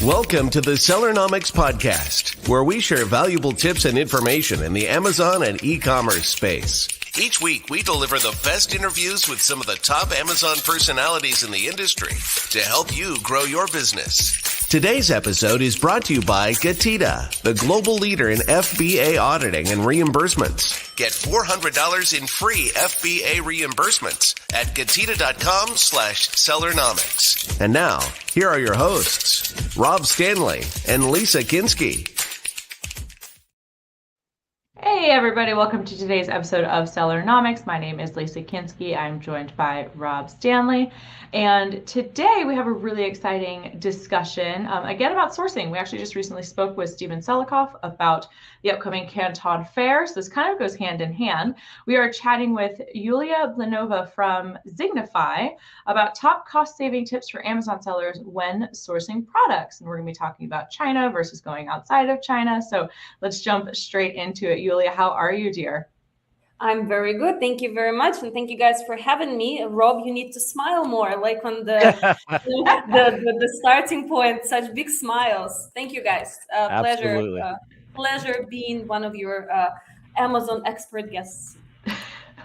Welcome to the Sellernomics Podcast, where we share valuable tips and information in the Amazon and e-commerce space. Each week, we deliver the best interviews with some of the top Amazon personalities in the industry to help you grow your business. Today's episode is brought to you by GETIDA, the global leader in FBA auditing and reimbursements. Get $400 in free FBA reimbursements at getida.com/sellernomics. And now, here are your hosts, Rob Stanley and Lisa Kinski. Hey everybody, welcome to today's episode of Sellernomics. My name is Lisa Kinski. I'm joined by Rob Stanley. And today we have a really exciting discussion, again, about sourcing. We actually just recently spoke with Steven Selikoff about the upcoming Canton Fair. So this kind of goes hand in hand. We are chatting with Yulia Blinova from Zignify about top cost-saving tips for Amazon sellers when sourcing products. And we're going to be talking about China versus going outside of China. So let's jump straight into it. Yulia, how are you, dear? I'm very good. Thank you very much. And thank you guys for having me. Rob, you need to smile more, like on the the starting point, such big smiles. Thank you guys. Absolutely. Pleasure being one of your Amazon expert guests.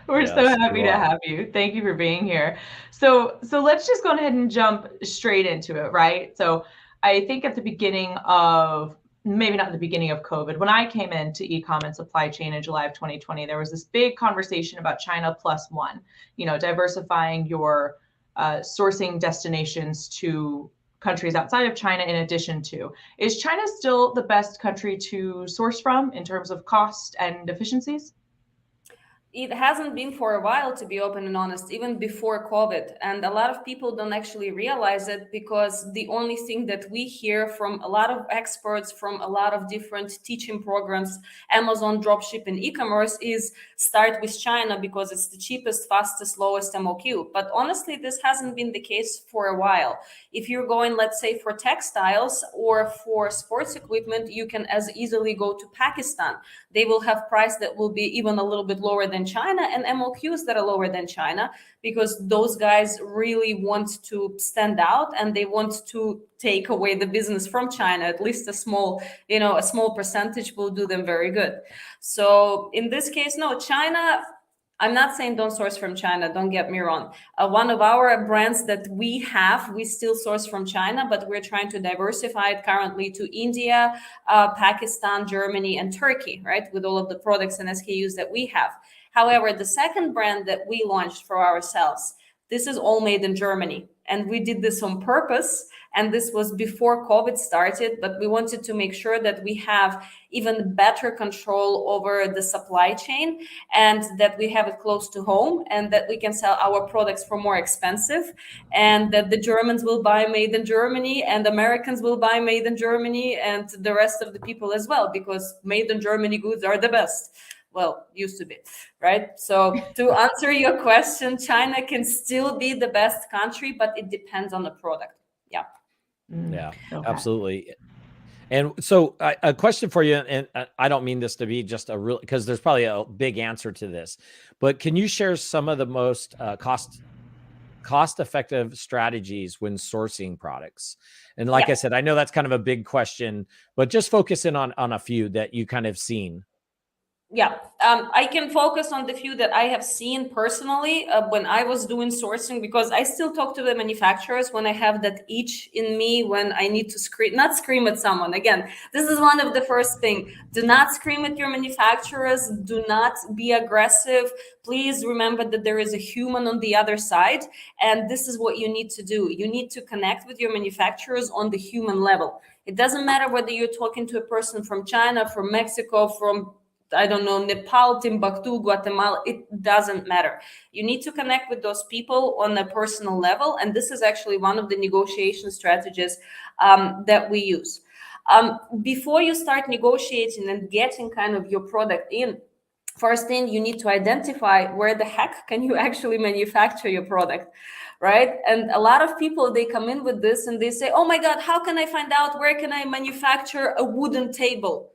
We're so happy to have you. Thank you for being here. So let's just go ahead and jump straight into it, right? So I think at the beginning of, maybe not the beginning of COVID, when I came into e-com and supply chain in July of 2020, there was this big conversation about China plus one, diversifying your sourcing destinations to countries outside of China in addition to. Is China still the best country to source from in terms of cost and efficiencies? It hasn't been for a while, to be open and honest, even before COVID. And a lot of people don't actually realize it because the only thing that we hear from a lot of experts from a lot of different teaching programs, Amazon, dropship, and e-commerce is start with China because it's the cheapest, fastest, lowest MOQ. But honestly, this hasn't been the case for a while. If you're going, let's say, for textiles or for sports equipment, you can as easily go to Pakistan. They will have price that will be even a little bit lower than China and MOQs that are lower than China because those guys really want to stand out and they want to take away the business from China. At least a small percentage will do them very good. So in this case, no, China, I'm not saying don't source from China, don't get me wrong. One of our brands that we still source from China, but we're trying to diversify it currently to India, Pakistan, Germany, and Turkey, right? With all of the products and SKUs that we have. However, the second brand that we launched for ourselves, this is all made in Germany. And we did this on purpose. And this was before COVID started, but we wanted to make sure that we have even better control over the supply chain and that we have it close to home and that we can sell our products for more expensive and that the Germans will buy made in Germany and Americans will buy made in Germany and the rest of the people as well, because made in Germany goods are the best. Well, used to be, right? So to answer your question, China can still be the best country, but it depends on the product. Yeah. Yeah, okay. Absolutely. And so a question for you, and I don't mean this to be just a real, because there's probably a big answer to this, but can you share some of the most cost-effective strategies when sourcing products? And like I said, I know that's kind of a big question, but just focus in on a few that you kind of seen. Yeah, I can focus on the few that I have seen personally when I was doing sourcing, because I still talk to the manufacturers when I have that itch in me, when I need to not scream at someone. Again, this is one of the first things. Do not scream at your manufacturers. Do not be aggressive. Please remember that there is a human on the other side. And this is what you need to do. You need to connect with your manufacturers on the human level. It doesn't matter whether you're talking to a person from China, from Mexico, from Nepal, Timbuktu, Guatemala, it doesn't matter. You need to connect with those people on a personal level. And this is actually one of the negotiation strategies that we use. Before you start negotiating and getting kind of your product in, first thing, you need to identify where the heck can you actually manufacture your product, right? And a lot of people, they come in with this and they say, oh my God, how can I find out where can I manufacture a wooden table?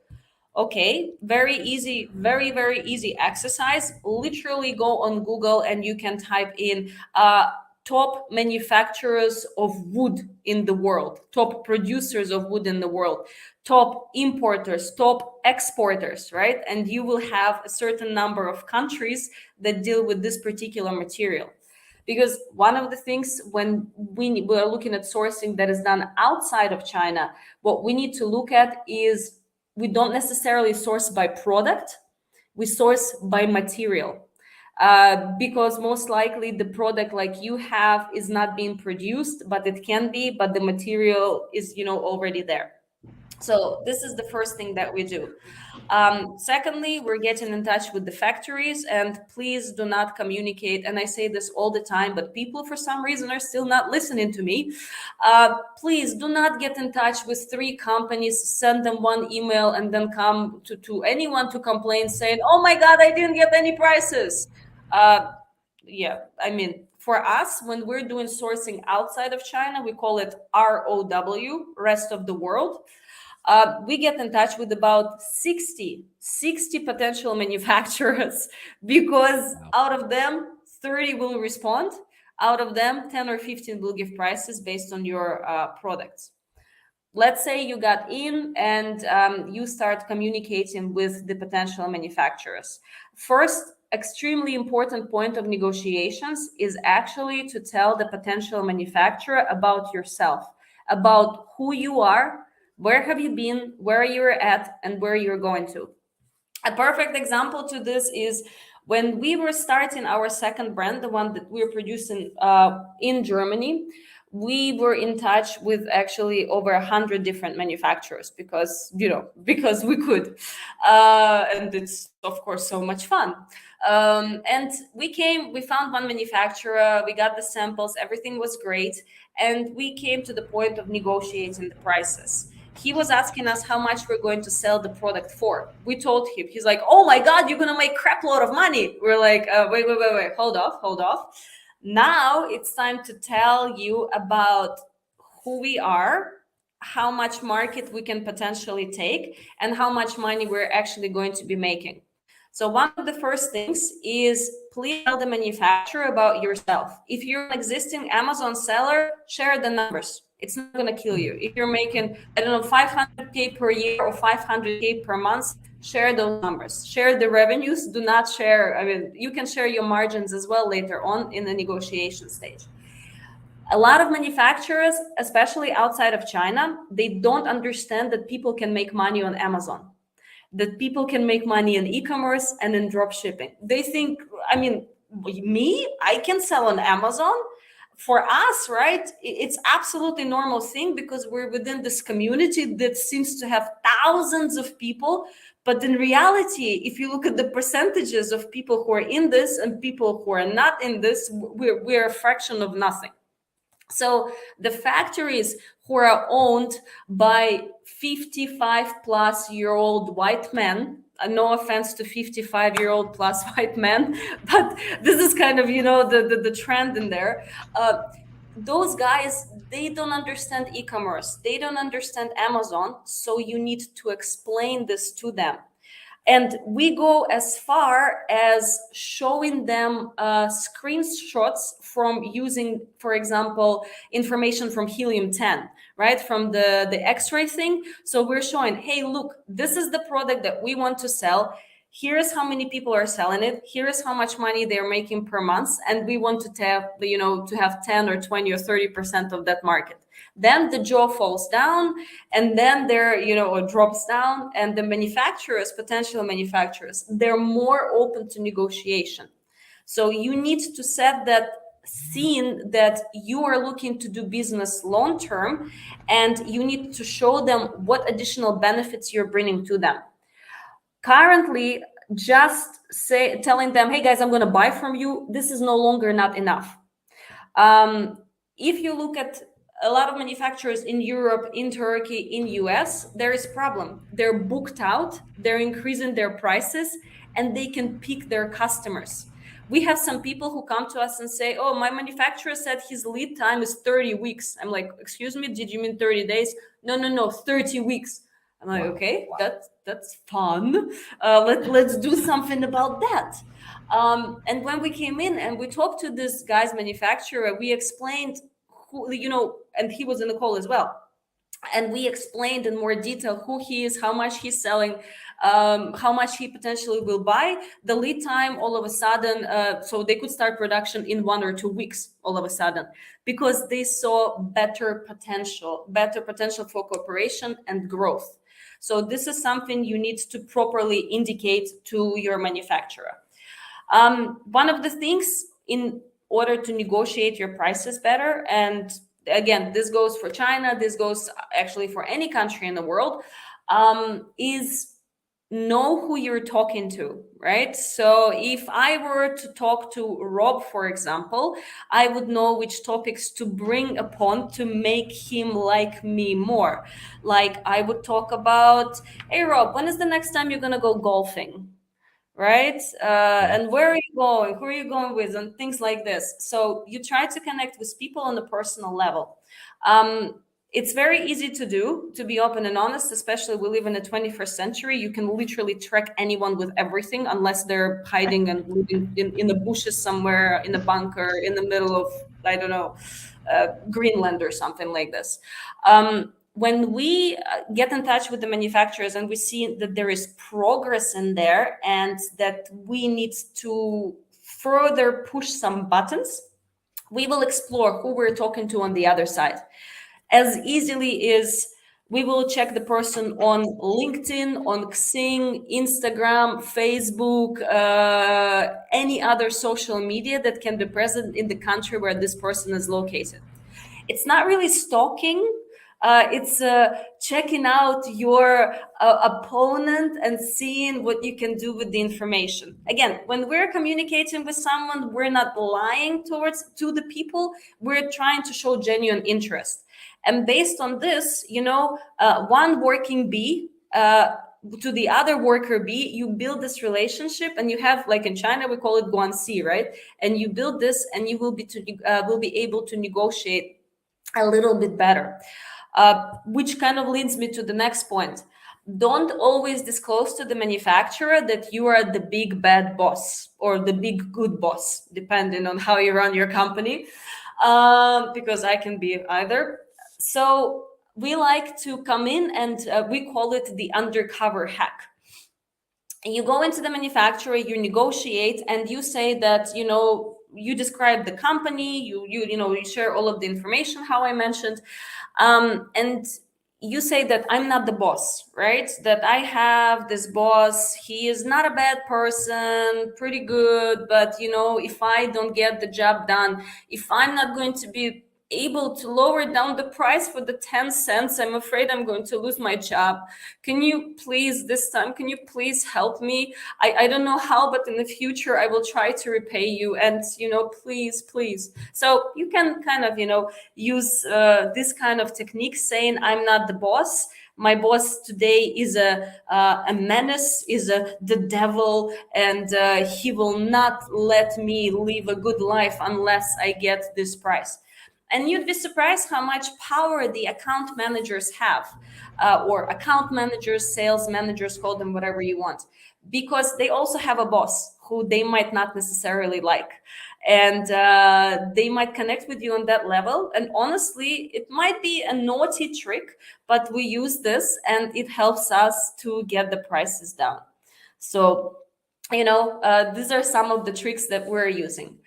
Okay, very easy, very, very easy exercise. Literally go on Google and you can type in top manufacturers of wood in the world, top producers of wood in the world, top importers, top exporters, right? And you will have a certain number of countries that deal with this particular material. Because one of the things when we are looking at sourcing that is done outside of China, what we need to look at is we don't necessarily source by product, we source by material. Because most likely the product like you have is not being produced, but it can be, but the material is, already there. So this is the first thing that we do. Secondly, we're getting in touch with the factories, and please do not communicate. And I say this all the time, but people for some reason are still not listening to me. Please do not get in touch with 3 companies, send them one email, and then come to anyone to complain saying, oh my God, I didn't get any prices. For us, when we're doing sourcing outside of China, we call it ROW, rest of the world. We get in touch with about 60 potential manufacturers, because out of them, 30 will respond. Out of them, 10 or 15 will give prices based on your products. Let's say you got in and you start communicating with the potential manufacturers. First, extremely important point of negotiations is actually to tell the potential manufacturer about yourself, about who you are, where have you been, where you're at, and where you're going to. A perfect example to this is when we were starting our second brand, the one that we're producing in Germany. We were in touch with actually over 100 different manufacturers because we could. And it's, of course, so much fun. And we found one manufacturer, we got the samples, everything was great. And we came to the point of negotiating the prices. He was asking us how much we're going to sell the product for. We told him, he's like, oh my God, you're going to make crap load of money. We're like, wait, hold off. Now it's time to tell you about who we are, how much market we can potentially take, and how much money we're actually going to be making. So one of the first things is please tell the manufacturer about yourself. If you're an existing Amazon seller, share the numbers. It's not going to kill you. If you're making, 500K per year or 500K per month, share those numbers. Share the revenues. Do not share. You can share your margins as well later on in the negotiation stage. A lot of manufacturers, especially outside of China, they don't understand that people can make money on Amazon, that people can make money in e-commerce and in drop shipping. They think, I can sell on Amazon. For us, right, it's absolutely normal thing because we're within this community that seems to have thousands of people. But in reality, if you look at the percentages of people who are in this and people who are not in this, we're a fraction of nothing. So the factories who are owned by 55-plus-year-old white men, no offense to 55-year-old plus white men, but this is kind of, the trend in there. Those guys, they don't understand e-commerce. They don't understand Amazon. So you need to explain this to them. And we go as far as showing them screenshots from using, for example, information from helium-10, right? From the X-ray thing. So we're showing, hey, look, this is the product that we want to sell. Here's how many people are selling it. Here's how much money they're making per month. And we want to have 10 or 20 or 30% of that market. Then the jaw falls down and then or drops down, and the manufacturers, potential manufacturers, they're more open to negotiation. So you need to set that scene that you are looking to do business long-term, and you need to show them what additional benefits you're bringing to them. Currently, just telling them, hey guys, I'm going to buy from you, this is no longer not enough. If you look at a lot of manufacturers in Europe, in Turkey, in US, there is a problem. They're booked out, they're increasing their prices, and they can pick their customers. We have some people who come to us and say, oh, my manufacturer said his lead time is 30 weeks. I'm like, excuse me, did you mean 30 days? No, 30 weeks. I'm like, okay, that's fun. Let's do something about that. And when we came in and we talked to this guy's manufacturer, we explained who, and he was in the call as well. And we explained in more detail who he is, how much he's selling, how much he potentially will buy. The lead time all of a sudden, so they could start production in 1 or 2 weeks all of a sudden, because they saw better potential for cooperation and growth. So this is something you need to properly indicate to your manufacturer. One of the things in order to negotiate your prices better, and again, this goes for China, this goes actually for any country in the world, is know who you're talking to, right? So if I were to talk to Rob, for example, I would know which topics to bring upon to make him like me more. Like I would talk about, hey Rob, when is the next time you're gonna go golfing? Right? And where are you going? Who are you going with? And things like this. So you try to connect with people on a personal level. It's very easy to do, to be open and honest, especially we live in the 21st century. You can literally track anyone with everything unless they're hiding and living in the bushes somewhere, in a bunker, in the middle of, I don't know, Greenland or something like this. When we get in touch with the manufacturers and we see that there is progress in there and that we need to further push some buttons, we will explore who we're talking to on the other side. As easily as we will check the person on LinkedIn, on Xing, Instagram, Facebook, any other social media that can be present in the country where this person is located. It's not really stalking. It's checking out your opponent and seeing what you can do with the information. Again, when we're communicating with someone, we're not lying to the people. We're trying to show genuine interest. And based on this, one working bee to the other worker bee, you build this relationship, and you have, like in China, we call it guanxi, right? And you build this, and you will be able to negotiate a little bit better. Which kind of leads me to the next point. Don't always disclose to the manufacturer that you are the big bad boss or the big good boss, depending on how you run your company, because I can be either. So we like to come in and we call it the undercover hack. You go into the manufacturer, you negotiate, and you say that, you describe the company, you share all of the information, how I mentioned, and you say that I'm not the boss, right? That I have this boss, he is not a bad person, pretty good, but if I don't get the job done, if I'm not going to be able to lower down the price for the 10 cents, I'm afraid I'm going to lose my job. Can you please help me? I don't know how, but in the future I will try to repay you, and please. So you can kind of use this kind of technique, saying I'm not the boss. My boss today is a menace, is the devil, and he will not let me live a good life unless I get this price. And you'd be surprised how much power the account managers have, or account managers, sales managers, call them whatever you want, because they also have a boss who they might not necessarily like. And they might connect with you on that level. And honestly, it might be a naughty trick, but we use this and it helps us to get the prices down. So, these are some of the tricks that we're using.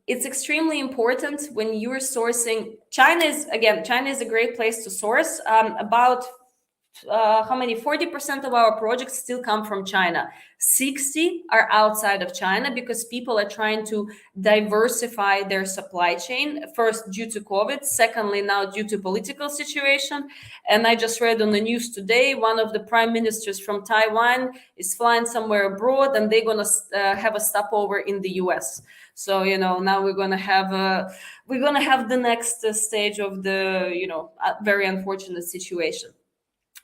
It's extremely important when you're sourcing. China is a great place to source. About 40% of our projects still come from China. 60 are outside of China because people are trying to diversify their supply chain. First, due to COVID. Secondly, now due to political situation. And I just read on the news today, one of the prime ministers from Taiwan is flying somewhere abroad, and they're going to have a stopover in the US. So, now we're going to have the next stage of the, very unfortunate situation.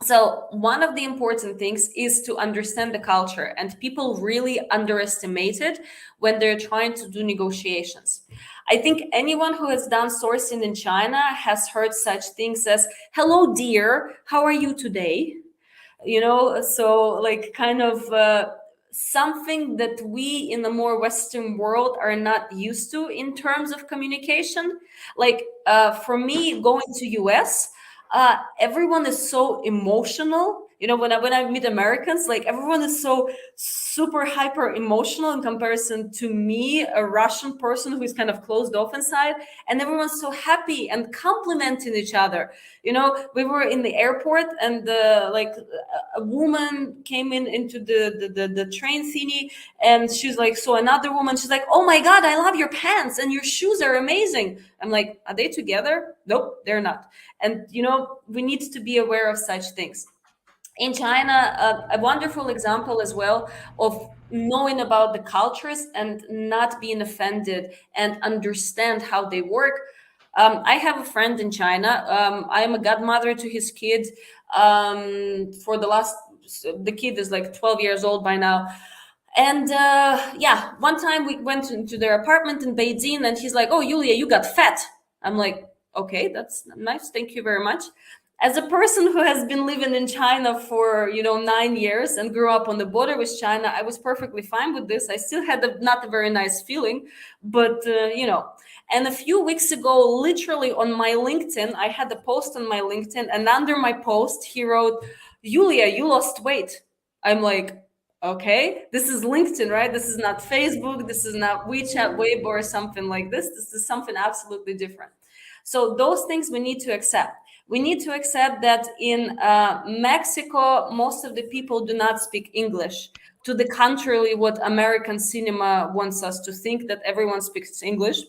So one of the important things is to understand the culture, and people really underestimate it when they're trying to do negotiations. I think anyone who has done sourcing in China has heard such things as, "Hello, dear, how are you today?" So like kind of something that we in the more Western world are not used to in terms of communication. Like for me, going to US, everyone is so emotional. When I meet Americans, like everyone is so super hyper emotional in comparison to me, a Russian person who is kind of closed off inside, and everyone's so happy and complimenting each other. We were in the airport, and a woman came into the train thingy, and she's like, so another woman, she's like, "Oh my God, I love your pants and your shoes are amazing." I'm like, are they together? Nope, they're not. And we need to be aware of such things. In China, a wonderful example as well of knowing about the cultures and not being offended and understand how they work. I have a friend in China. I am a godmother to his kid. The kid is like 12 years old by now. And one time we went into their apartment in Beijing, and he's like, "Oh, Yulia, you got fat." I'm like, "Okay, that's nice. Thank you very much." As a person who has been living in China for 9 years and grew up on the border with China, I was perfectly fine with this. I still had not a very nice feeling, but And a few weeks ago, literally on my LinkedIn, I had a post on my LinkedIn, and under my post, he wrote, "Yulia, you lost weight." I'm like, okay, this is LinkedIn, right? This is not Facebook. This is not WeChat, Weibo, or something like this. This is something absolutely different. So those things we need to accept. We need to accept that in Mexico, most of the people do not speak English. To the contrary, what American cinema wants us to think, that everyone speaks English.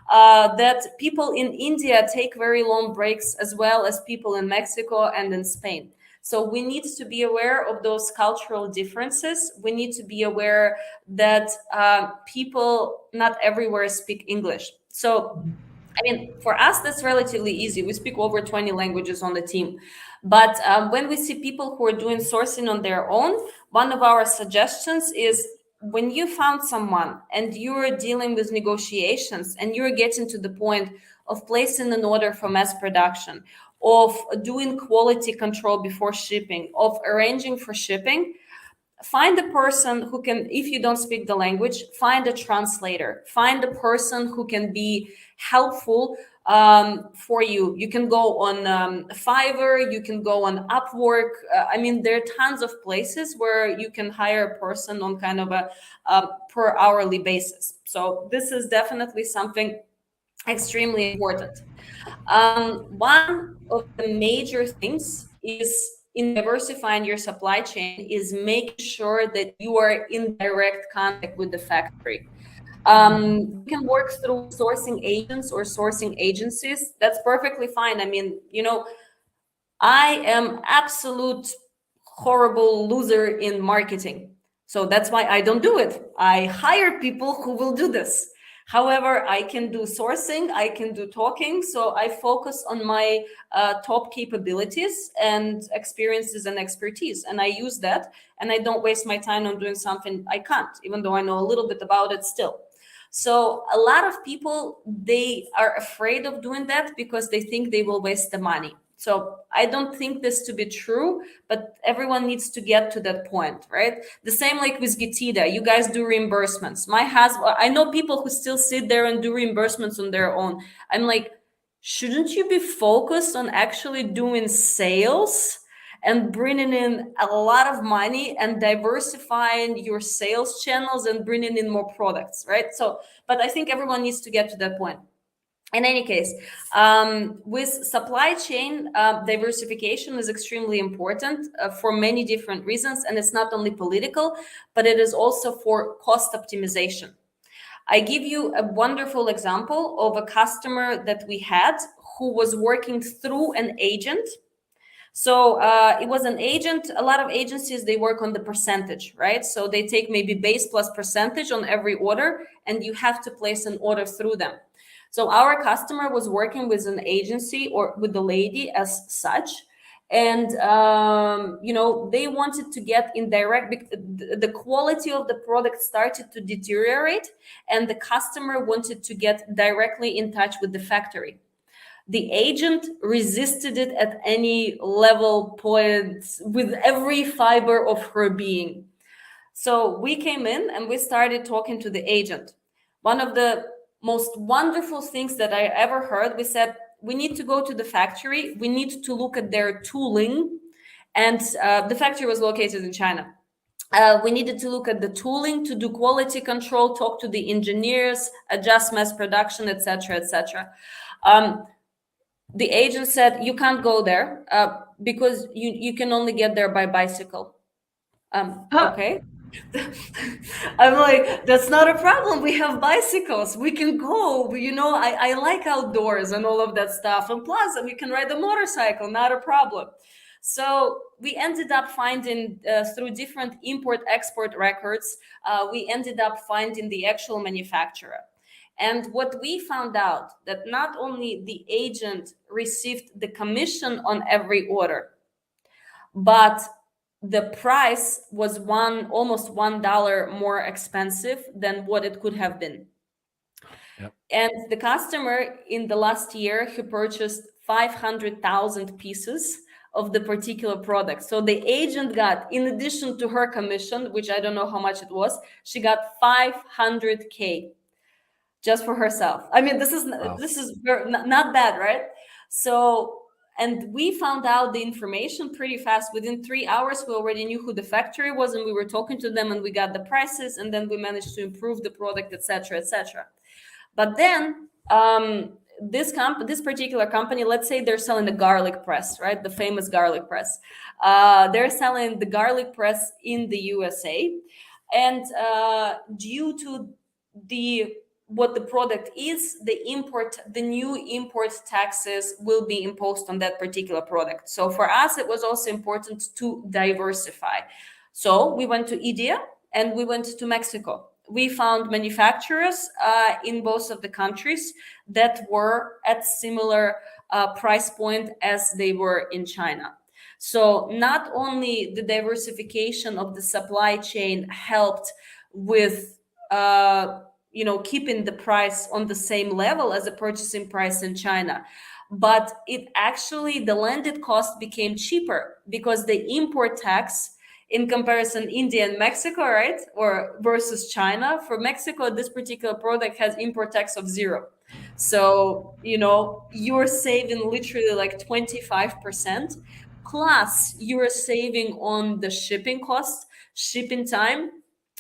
That people in India take very long breaks, as well as people in Mexico and in Spain. So we need to be aware of those cultural differences. We need to be aware that people not everywhere speak English. So for us, that's relatively easy. We speak over 20 languages on the team. But when we see people who are doing sourcing on their own, one of our suggestions is, when you found someone and you're dealing with negotiations and you're getting to the point of placing an order for mass production, of doing quality control before shipping, of arranging for shipping, find a person who can, if you don't speak the language, find a translator, find a person who can be helpful for you. You can go on Fiverr, you can go on Upwork. There are tons of places where you can hire a person on kind of a per hourly basis. So this is definitely something extremely important. One of the major things is, in diversifying your supply chain, is making sure that you are in direct contact with the factory. You can work through sourcing agents or sourcing agencies. That's perfectly fine. I am absolute horrible loser in marketing. So that's why I don't do it. I hire people who will do this. However, I can do sourcing, I can do talking. So I focus on my top capabilities and experiences and expertise. And I use that, and I don't waste my time on doing something I can't, even though I know a little bit about it still. So a lot of people, they are afraid of doing that because they think they will waste the money. So I don't think this to be true, but everyone needs to get to that point, right? The same like with GETIDA, you guys do reimbursements. My husband, I know people who still sit there and do reimbursements on their own. I'm like, shouldn't you be focused on actually doing sales and bringing in a lot of money and diversifying your sales channels and bringing in more products, right? So, but I think everyone needs to get to that point. In any case, with supply chain, diversification is extremely important for many different reasons. And it's not only political, but it is also for cost optimization. I give you a wonderful example of a customer that we had who was working through an agent. So it was an agent. A lot of agencies, they work on the percentage, right? So they take maybe base plus percentage on every order, and you have to place an order through them. So our customer was working with an agency or with the lady as such, And they wanted to get indirect, the quality of the product started to deteriorate, and the customer wanted to get directly in touch with the factory. The agent resisted it at any level point with every fiber of her being. So we came in and we started talking to the agent. One of the most wonderful things that I ever heard, we said, we need to go to the factory. We need to look at their tooling. And the factory was located in China. We needed to look at the tooling to do quality control, talk to the engineers, adjust mass production, etc., etc. The agent said, you can't go there because you can only get there by bicycle. Okay. I'm like, that's not a problem. We have bicycles. We can go. I like outdoors and all of that stuff. And plus, we can ride a motorcycle, not a problem. So we ended up finding through different import-export records, we ended up finding the actual manufacturer. And what we found out, that not only the agent received the commission on every order, but the price was almost $1 more expensive than what it could have been. Yep. And the customer in the last year, he purchased 500,000 pieces of the particular product. So the agent got, in addition to her commission, which I don't know how much it was, she got 500K just for herself. I mean, this is not bad, right? So, and we found out the information pretty fast. Within 3 hours, we already knew who the factory was, and we were talking to them, and we got the prices, and then we managed to improve the product, etc., etc. But then this particular company, let's say they're selling the garlic press, right? The famous garlic press. They're selling the garlic press in the USA, and due to what the product is, the new import taxes will be imposed on that particular product. So for us, it was also important to diversify. So we went to India and we went to Mexico. We found manufacturers in both of the countries that were at similar price point as they were in China. So not only the diversification of the supply chain helped with keeping the price on the same level as the purchasing price in China, but the landed cost became cheaper because the import tax in comparison India and Mexico, right, or versus China, for Mexico, this particular product has import tax of 0. So, you're saving literally like 25%, plus you're saving on the shipping cost, shipping time.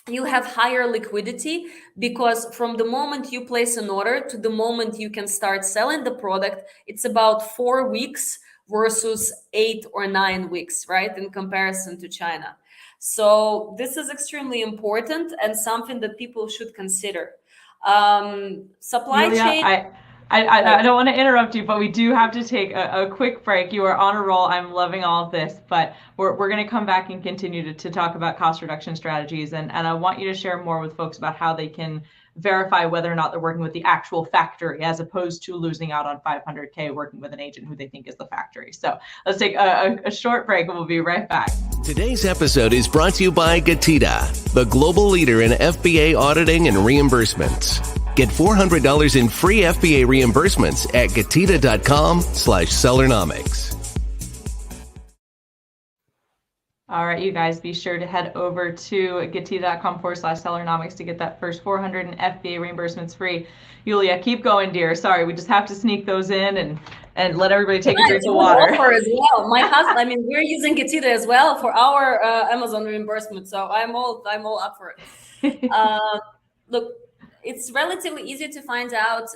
You have higher liquidity because from the moment you place an order to the moment you can start selling the product, it's about 4 weeks versus 8 or 9 weeks, right, in comparison to China. So this is extremely important and something that people should consider. Supply chain. I don't want to interrupt you, but we do have to take a quick break. You are on a roll. I'm loving all of this, but we're going to come back and continue to talk about cost reduction strategies. And I want you to share more with folks about how they can verify whether or not they're working with the actual factory as opposed to losing out on 500K working with an agent who they think is the factory. So let's take a short break and we'll be right back. Today's episode is brought to you by GETIDA, the global leader in FBA auditing and reimbursements. Get $400 in free FBA reimbursements at GETIDA.com/Sellernomics. All right, you guys, be sure to head over to GETIDA.com/Sellernomics to get that first 400 in FBA reimbursements free. Yulia, keep going, dear. Sorry, we just have to sneak those in and let everybody take a drink of water. Offer as well. My husband, we're using GETIDA as well for our Amazon reimbursement, so I'm all up for it. Look, it's relatively easy to find out.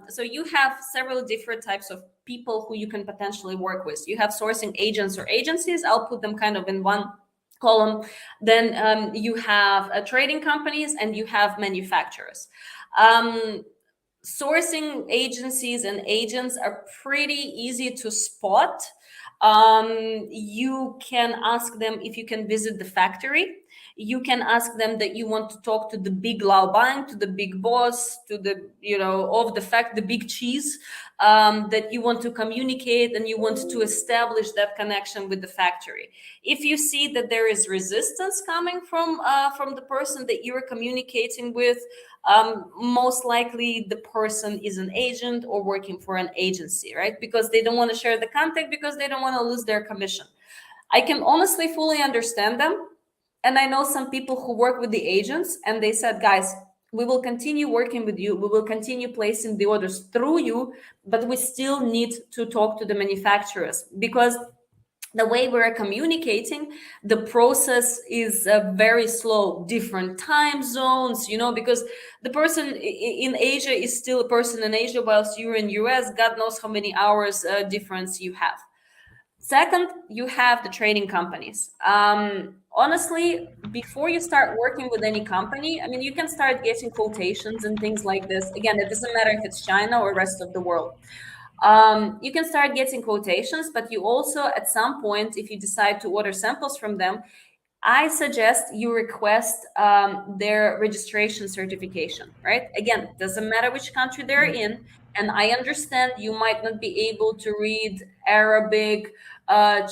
So you have several different types of people who you can potentially work with. You have sourcing agents or agencies. I'll put them kind of in one column. Then you have trading companies and you have manufacturers. Sourcing agencies and agents are pretty easy to spot. You can ask them if you can visit the factory. You can ask them that you want to talk to the big Laoban, to the big boss, to the, of the fact, the big cheese, that you want to communicate and you want to establish that connection with the factory. If you see that there is resistance coming from the person that you are communicating with, most likely the person is an agent or working for an agency, right? Because they don't want to share the contact, because they don't want to lose their commission. I can honestly fully understand them. And I know some people who work with the agents, and they said, guys, we will continue working with you. We will continue placing the orders through you, but we still need to talk to the manufacturers, because the way we're communicating, the process is very slow, different time zones, because the person in Asia is still a person in Asia, whilst you're in US, God knows how many hours difference you have. Second, you have the trading companies. Honestly, before you start working with any company, I mean, you can start getting quotations and things like this. Again, it doesn't matter if it's China or rest of the world. You can start getting quotations, but you also, at some point, if you decide to order samples from them, I suggest you request their registration certification, right? Again, doesn't matter which country they're in. And I understand you might not be able to read Arabic,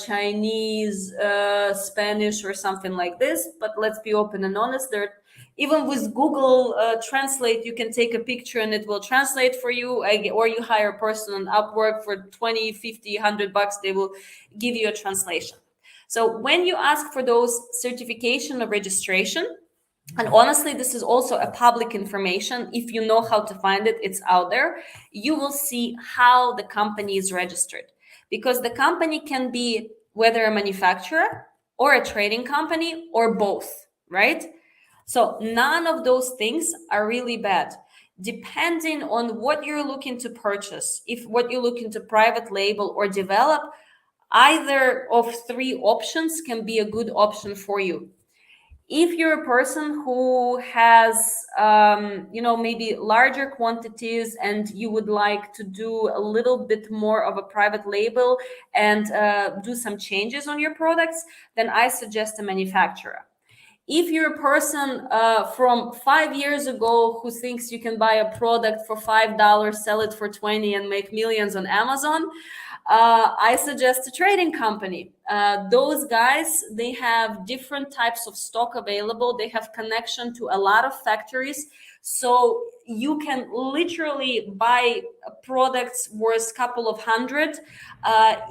Chinese, Spanish, or something like this, but let's be open and honest. Even with Google Translate, you can take a picture and it will translate for you, or you hire a person on Upwork for 20, 50, $100, they will give you a translation. So when you ask for those certification of registration, and honestly, this is also a public information. If you know how to find it, it's out there. You will see how the company is registered, because the company can be whether a manufacturer or a trading company or both, right? So none of those things are really bad. Depending on what you're looking to purchase, if what you're looking to private label or develop, either of three options can be a good option for you. If you're a person who has, maybe larger quantities and you would like to do a little bit more of a private label and do some changes on your products, then I suggest a manufacturer. If you're a person from 5 years ago who thinks you can buy a product for $5, sell it for $20 and make millions on Amazon, I suggest a trading company. Those guys, they have different types of stock available. They have connection to a lot of factories. So you can literally buy products worth a couple of hundred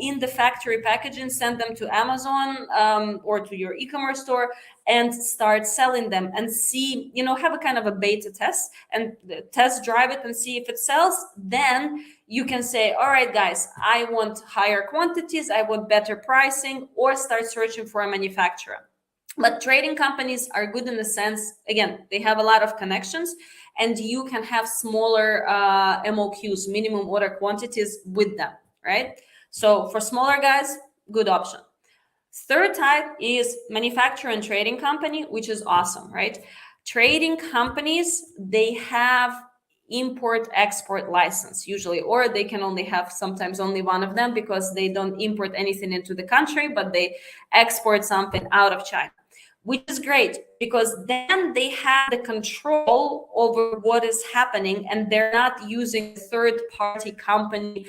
in the factory packaging, send them to Amazon or to your e-commerce store and start selling them and see, have a kind of a beta test and test drive it and see if it sells. Then you can say, all right, guys, I want higher quantities, I want better pricing, or start searching for a manufacturer. But trading companies are good in the sense, again, they have a lot of connections and you can have smaller MOQs, minimum order quantities with them, right? So for smaller guys, good option. Third type is manufacturer and trading company, which is awesome, right? Trading companies, they have import-export license usually, or they can only have sometimes only one of them because they don't import anything into the country, but they export something out of China, which is great because then they have the control over what is happening and they're not using third-party company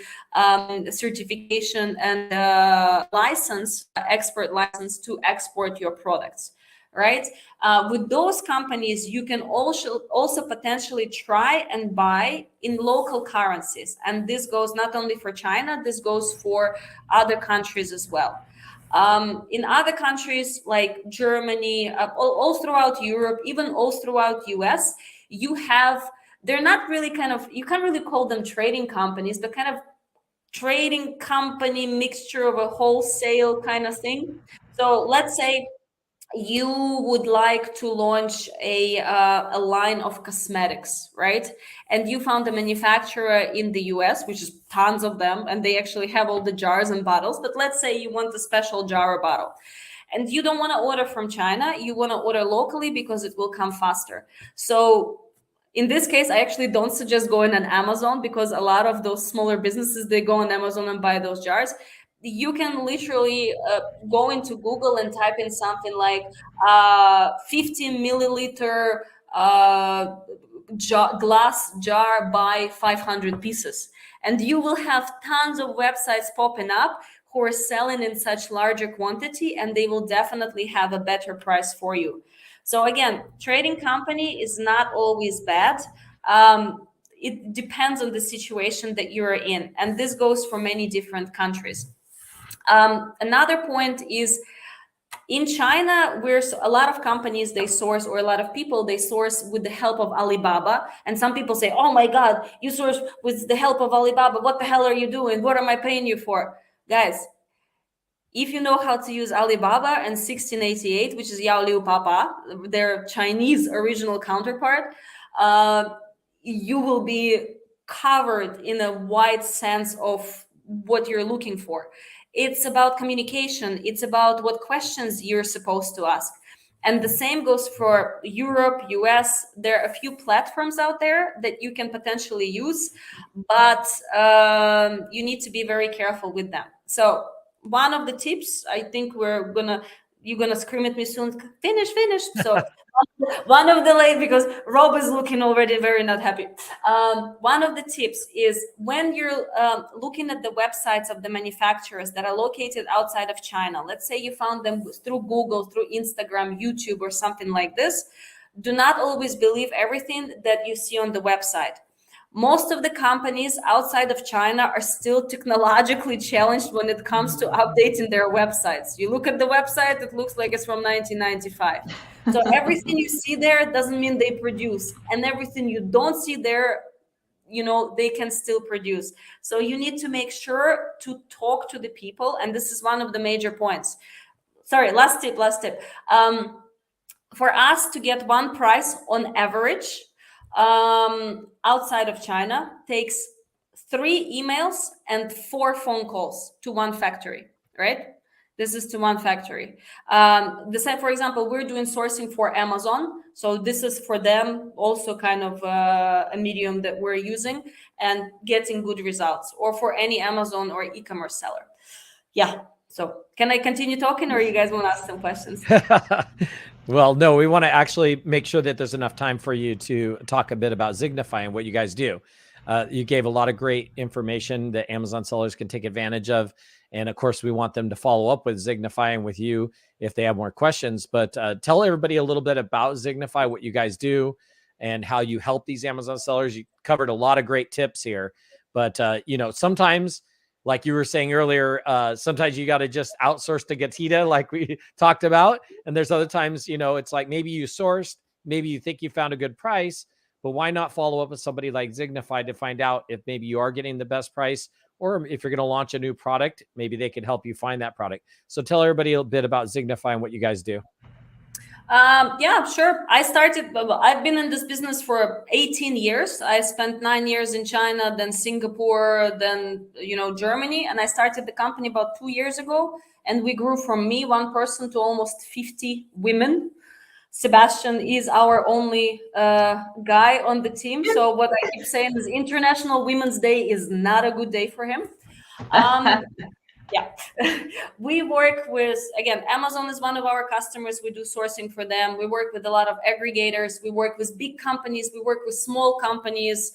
certification and license, export license to export your products, right? With those companies, you can also potentially try and buy in local currencies. And this goes not only for China, this goes for other countries as well. In other countries like Germany, all throughout Europe, even all throughout US, they're not really you can't really call them trading companies, but kind of trading company mixture of a wholesale kind of thing. So let's say you would like to launch a line of cosmetics, right? And you found a manufacturer in the US, which is tons of them, and they actually have all the jars and bottles. But let's say you want a special jar or bottle. And you don't want to order from China, you want to order locally because it will come faster. So in this case, I actually don't suggest going on Amazon because a lot of those smaller businesses, they go on Amazon and buy those jars. you can literally go into Google and type in something like 50 milliliter glass jar by 500 pieces. And you will have tons of websites popping up who are selling in such larger quantity, and they will definitely have a better price for you. So again, trading company is not always bad. It depends on the situation that you're in. And this goes for many different countries. Another point is, in China, where a lot of companies they source, or a lot of people they source with the help of Alibaba. And some people say, oh my God, you source with the help of Alibaba. What the hell are you doing? What am I paying you for? Guys, if you know how to use Alibaba and 1688, which is Yao Liu Papa, their Chinese original counterpart, you will be covered in a wide sense of what you're looking for. It's about communication. It's about what questions you're supposed to ask. And the same goes for Europe, US. There are a few platforms out there that you can potentially use, but you need to be very careful with them. So one of the tips, I think you're gonna scream at me soon, finish. So one of the late, because Rob is looking already very not happy. One of the tips is, when you're looking at the websites of the manufacturers that are located outside of China, let's say you found them through Google, through Instagram, YouTube, or something like this, do not always believe everything that you see on the website. Most of the companies outside of China are still technologically challenged when it comes to updating their websites. You look at the website, it looks like it's from 1995. So everything you see there doesn't mean they produce. And everything you don't see there, they can still produce. So you need to make sure to talk to the people. And this is one of the major points. Sorry, last tip. For us to get one price on average, outside of China, takes 3 emails and 4 phone calls to one factory, right? This is to one factory. For example, we're doing sourcing for Amazon. So this is for them also kind of a medium that we're using and getting good results, or for any Amazon or e-commerce seller. Yeah. So can I continue talking, or you guys want to ask some questions? Well, no, we want to actually make sure that there's enough time for you to talk a bit about Zignify and what you guys do. You gave a lot of great information that Amazon sellers can take advantage of. And of course, we want them to follow up with Zignify and with you if they have more questions. But tell everybody a little bit about Zignify, what you guys do, and how you help these Amazon sellers. You covered a lot of great tips here. But, sometimes, like you were saying earlier, sometimes you got to just outsource to GETIDA, like we talked about. And there's other times, it's like maybe you sourced, maybe you think you found a good price, but why not follow up with somebody like Zignify to find out if maybe you are getting the best price, or if you're going to launch a new product, maybe they can help you find that product. So tell everybody a bit about Zignify and what you guys do. Yeah, sure. I've been in this business for 18 years. I spent 9 years in China, then Singapore, then, Germany. And I started the company about 2 years ago. And we grew from me, one person, to almost 50 women. Sebastian is our only guy on the team. So what I keep saying is International Women's Day is not a good day for him. Yeah, we work with, again, Amazon is one of our customers. We do sourcing for them. We work with a lot of aggregators. We work with big companies. We work with small companies.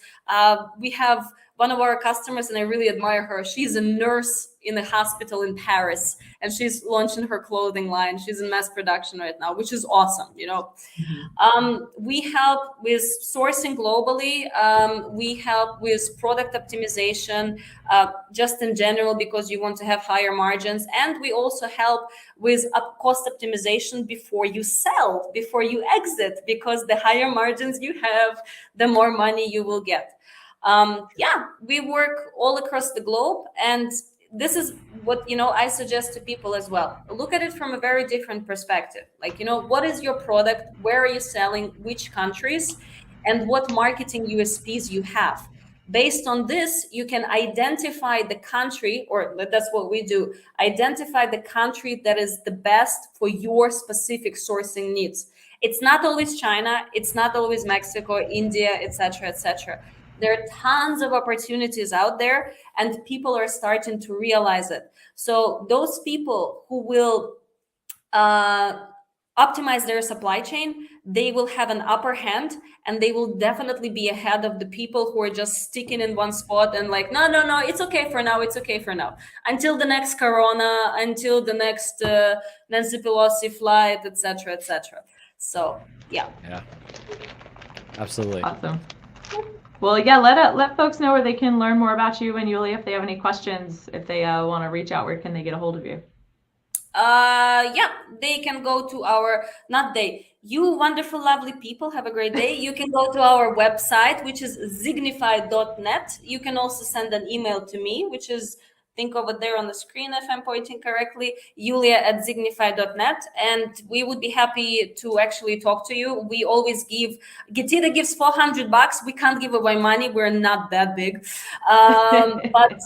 We have one of our customers, and I really admire her. She's a nurse in a hospital in Paris, and she's launching her clothing line. She's in mass production right now, which is awesome. We help with sourcing globally. We help with product optimization, just in general, because you want to have higher margins. And we also help with cost optimization before you sell, before you exit, because the higher margins you have, the more money you will get. We work all across the globe, and this is what I suggest to people as well. Look at it from a very different perspective. Like, what is your product? Where are you selling? Which countries? And what marketing USPs you have? Based on this, you can identify the country, or that's what we do, identify the country that is the best for your specific sourcing needs. It's not always China. It's not always Mexico, India, etc., etc. There are tons of opportunities out there, and people are starting to realize it. So those people who will optimize their supply chain, they will have an upper hand, and they will definitely be ahead of the people who are just sticking in one spot and like, no, it's okay for now, until the next corona, until the next Nancy Pelosi flight, etc. So yeah, absolutely. Awesome. Well, yeah, let folks know where they can learn more about you and Yulia. If they have any questions, if they want to reach out, where can they get a hold of you? They can go to you wonderful, lovely people, have a great day. You can go to our website, which is zignify.net. You can also send an email to me, which is, think over there on the screen if I'm pointing correctly, Yulia@zignify.net, and we would be happy to actually talk to you. We always GETIDA gives $400. We can't give away money. We're not that big. But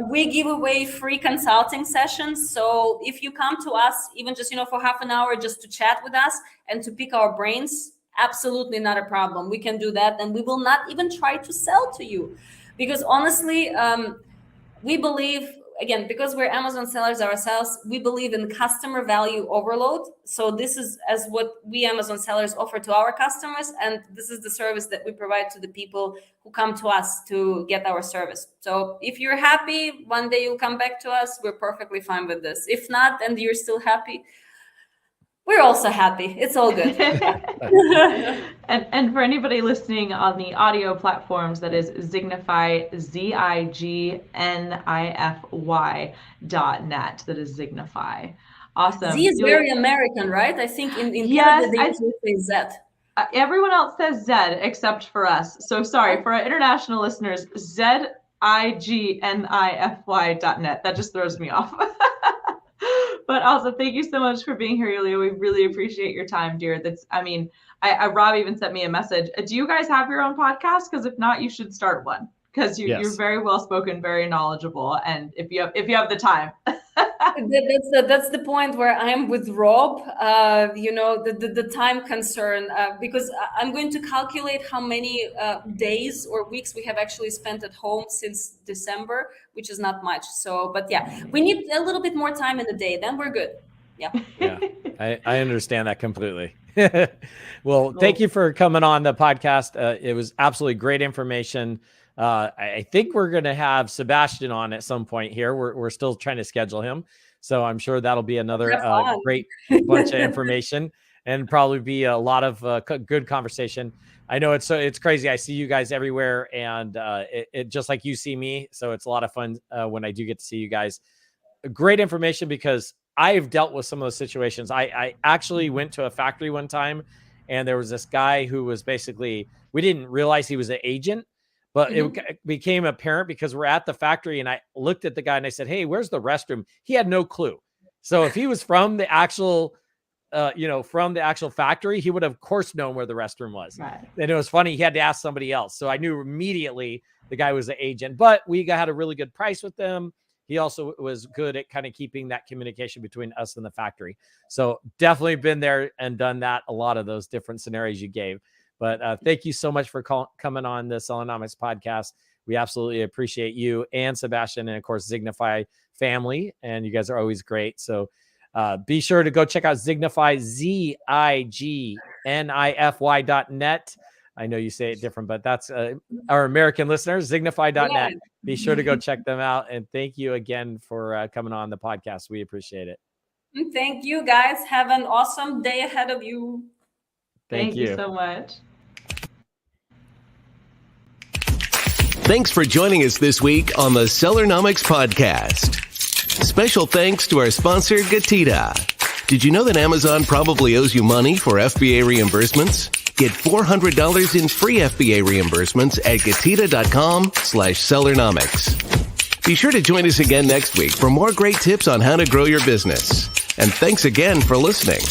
we give away free consulting sessions. So if you come to us, even just, for half an hour, just to chat with us and to pick our brains, absolutely not a problem. We can do that. And we will not even try to sell to you, because honestly, we believe, again, because we're Amazon sellers ourselves, we believe in customer value overload. So this is as what we Amazon sellers offer to our customers. And this is the service that we provide to the people who come to us to get our service. So if you're happy, one day you'll come back to us. We're perfectly fine with this. If not, and you're still happy, we're also happy. It's all good. And for anybody listening on the audio platforms, that is Zignify, Zignify.net. That is Zignify. Awesome. Z is very American, right? I think in yes, Canada they usually say Z. Everyone else says Z except for us. So sorry, for our international listeners, Zignify.net. That just throws me off. But also, thank you so much for being here, Yulia. We really appreciate your time, dear. Rob even sent me a message. Do you guys have your own podcast? Because if not, you should start one. Because you're very well spoken, very knowledgeable, and if you have the time. That's the point where I'm with Rob. The time concern, because I'm going to calculate how many days or weeks we have actually spent at home since December, which is not much. So, but yeah, we need a little bit more time in the day. Then we're good. Yeah. Yeah, I understand that completely. Well, thank you for coming on the podcast. It was absolutely great information. I think we're going to have Sebastian on at some point here. We're still trying to schedule him. So I'm sure that'll be another great bunch of information, and probably be a lot of good conversation. I know it's crazy. I see you guys everywhere, and it just like you see me. So it's a lot of fun when I do get to see you guys. Great information, because I've dealt with some of those situations. I actually went to a factory one time, and there was this guy who was basically, we didn't realize he was an agent. But it became apparent because we're at the factory, and I looked at the guy and I said, "Hey, where's the restroom?" He had no clue. So if he was from the actual, factory, he would have, of course, known where the restroom was. Right. And it was funny. He had to ask somebody else. So I knew immediately the guy was the agent, but we had a really good price with them. He also was good at kind of keeping that communication between us and the factory. So definitely been there and done that. A lot of those different scenarios you gave. But thank you so much for coming on the Sellernomics podcast. We absolutely appreciate you and Sebastian, and of course, Zignify family. And you guys are always great. So be sure to go check out Zignify, Zignify.net. I know you say it different, but that's our American listeners, Zignify.net. Yeah. Be sure to go check them out. And thank you again for coming on the podcast. We appreciate it. Thank you, guys. Have an awesome day ahead of you. Thank you so much. Thanks for joining us this week on the Sellernomics podcast. Special thanks to our sponsor, GETIDA. Did you know that Amazon probably owes you money for FBA reimbursements? Get $400 in free FBA reimbursements at GETIDA.com/Sellernomics. Be sure to join us again next week for more great tips on how to grow your business. And thanks again for listening.